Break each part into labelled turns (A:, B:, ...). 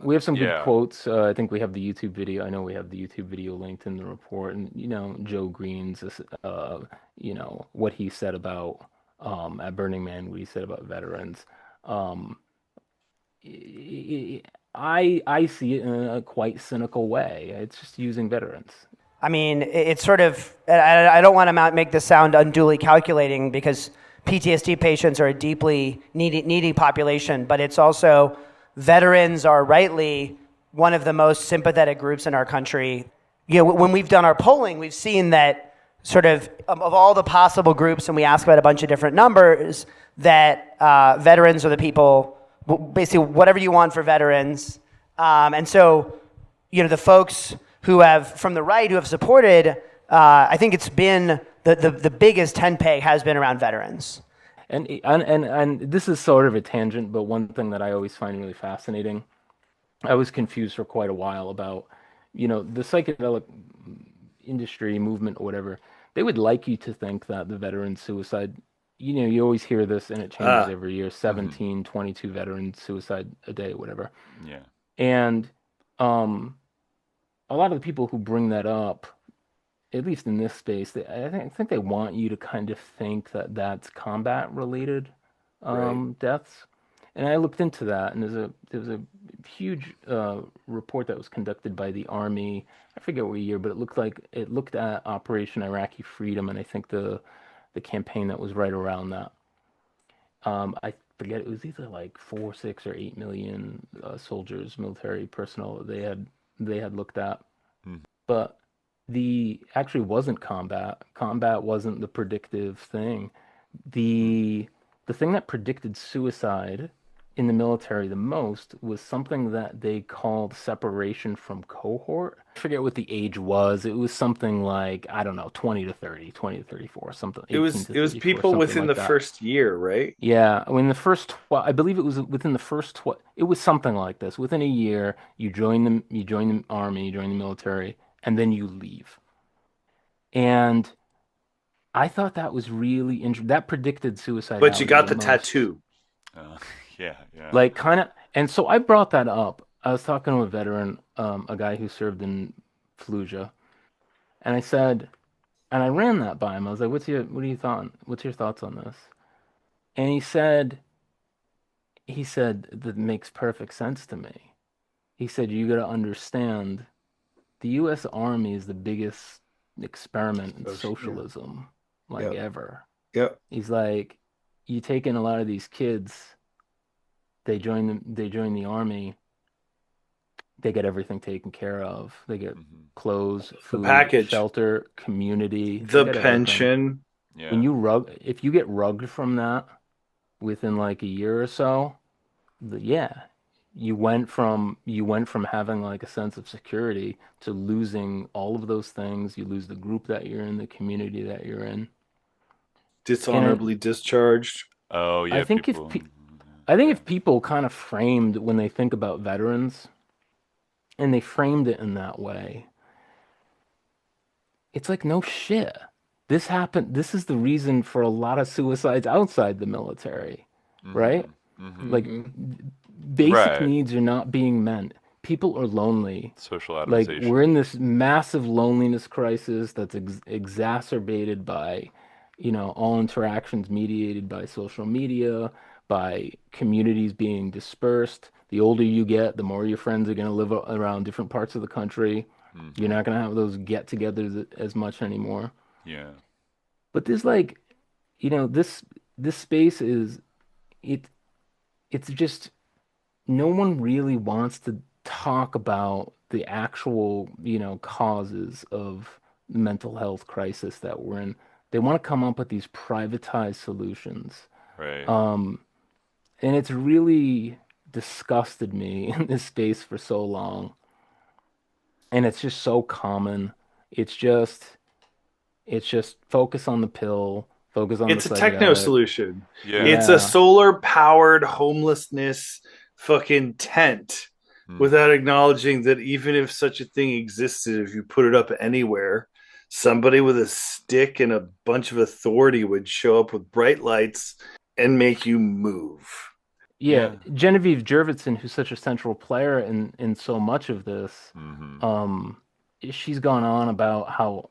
A: We have some good
B: Yeah.
A: quotes. I think we have the YouTube video. I know we have the YouTube video linked in the report, and Joe Green's, what he said about at Burning Man, what he said about veterans. Um, I see it in a quite cynical way. It's just using veterans.
C: I mean, it's sort of, I don't want to make this sound unduly calculating because PTSD patients are a deeply needy population, but it's also veterans are rightly one of the most sympathetic groups in our country. When we've done our polling, we've seen that sort of all the possible groups, and we ask about a bunch of different numbers, that veterans are the people, basically whatever you want for veterans. And so, the folks who have, from the right, who have supported, I think it's been the biggest tent peg has been around veterans.
A: And this is sort of a tangent, but one thing that I always find really fascinating, I was confused for quite a while about, the psychedelic industry movement or whatever. They would like you to think that the veteran suicide, you always hear this and it changes
D: Ah,
A: every year,
B: Hmm.
A: 17, 22 veteran suicide a day, whatever.
B: Yeah.
A: And um, a lot of the people who bring that up, at least in this space, I think they want you to kind of think that that's combat related
D: right.
A: deaths. And I looked into that, and there was a huge report that was conducted by the Army. I forget what year, but it looked at Operation Iraqi Freedom, and I think the campaign that was right around that. I forget, it was either like 4, 6, or 8 million soldiers, military personnel they had looked at.
B: Hmm.
A: But the actually wasn't combat. Combat wasn't the predictive thing. The the thing that predicted suicide in the military the most was something that they called separation from cohort. I forget what the age was. It was something like, I don't know, 20 to 30, 20 to 34, something,
D: It
A: 18
D: was
A: to
D: it was
A: 34,
D: people
A: something
D: within
A: like
D: the
A: that.
D: first year, right?
A: Yeah, I mean the first I believe it was within the first it was something like this. Within a year, you join the army, you join the military, and then you leave. And I thought that was really interesting. That predicted
D: But you
A: suicidality
D: got
A: the
D: the
A: most.
D: tattoo.
B: Uh, yeah. Yeah.
A: Like kind of, and so I brought that up. I was talking to a veteran, a guy who served in Fallujah, and I said, and I ran that by him. I was like, what are you thought? What's your thoughts on this? And he said that makes perfect sense to me. He said, you got to understand, the U.S. Army is the biggest experiment in
D: Oh, yeah.
A: socialism like
D: Yep.
A: ever.
D: Yep.
A: He's like, you take in a lot of these kids, they join the army, they get everything taken care of. They get
B: Hmm.
A: clothes,
D: The
A: food,
D: package,
A: shelter, community. They
D: the
A: get everything.
D: pension.
B: Yeah.
A: If you get rugged from that within like a year or so, yeah, you went from having like a sense of security to losing all of those things. You lose the group that you're in, the community that you're in. And
D: Dishonorably discharged.
B: Oh
A: I
B: yeah.
A: think
B: People.
A: I think
B: Yeah.
A: if people kind of framed when they think about veterans and they framed it in that way, it's like no shit. This happened. This is the reason for a lot of suicides outside the military, right?
B: Hmm. Hmm.
A: Like
D: Hmm.
A: basic
B: Right.
A: needs are not being met. People are lonely.
B: Social
A: Like we're
B: atomization.
A: in this massive loneliness crisis that's exacerbated by, all interactions mediated by social media, by communities being dispersed. The older you get, the more your friends are going to live around different parts of the country. You're
B: Hmm.
A: not going to have those get-togethers as much anymore.
B: Yeah.
A: But there's like, this space is it it's just no one really wants to talk about the actual, causes of the mental health crisis that we're in. They want to come up with these privatized solutions.
B: Right.
A: Um, and it's really disgusted me in this space for so long. And it's just so common. It's just it's just focus on the pill, focus on the
D: It's a techno
A: psychedelic.
D: solution.
B: Yeah.
D: It's a
A: Yeah.
D: solar powered homelessness fucking tent without
B: Hmm.
D: acknowledging that even if such a thing existed, if you put it up anywhere, somebody with a stick and a bunch of authority would show up with bright lights and make you move.
A: Yeah, Genevieve Jurvetson, who's such a central player in so much of this, um, she's gone on about how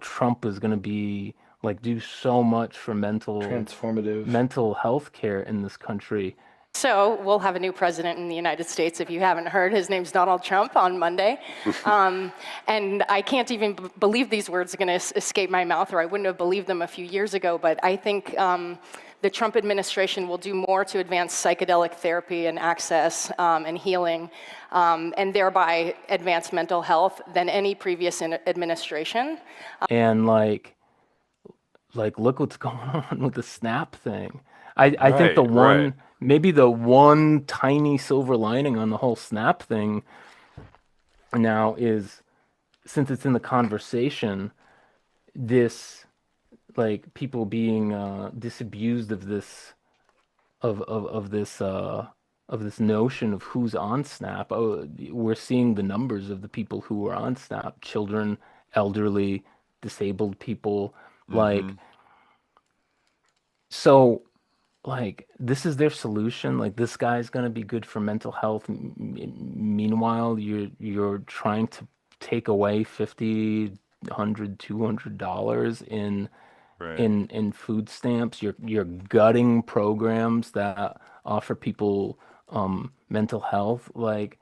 A: Trump is going to be like do so much for
D: Transformative.
A: mental health care in this country.
E: So we'll have a new president in the United States. If you haven't heard, his name's Donald Trump on Monday. And I can't even believe these words are going to escape my mouth, or I wouldn't have believed them a few years ago. But I think the Trump administration will do more to advance psychedelic therapy and access and healing, and thereby advance mental health than any previous administration.
A: And look what's going on with the SNAP thing. I think maybe the one tiny silver lining on the whole SNAP thing now is, since it's in the conversation, this like people being disabused of this notion of who's on SNAP. Oh, we're seeing the numbers of the people who are on SNAP: children, elderly, disabled people. Like, so, like, this is their solution. Like, this guy's gonna be good for mental health. Meanwhile, you're trying to take away 50, 100, $200 in food stamps. You're gutting programs that offer people mental health. Like,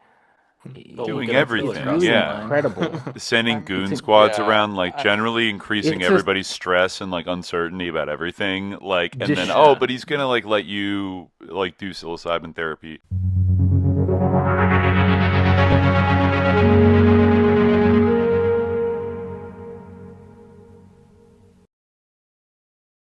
B: Doing
A: it's
B: everything,
A: really
B: yeah.
A: incredible.
B: Sending goon squads
F: Yeah,
B: around, like generally increasing
A: It's just
B: everybody's stress and like uncertainty about everything. Like, and then
A: just
B: oh, but he's gonna like let you like do psilocybin therapy.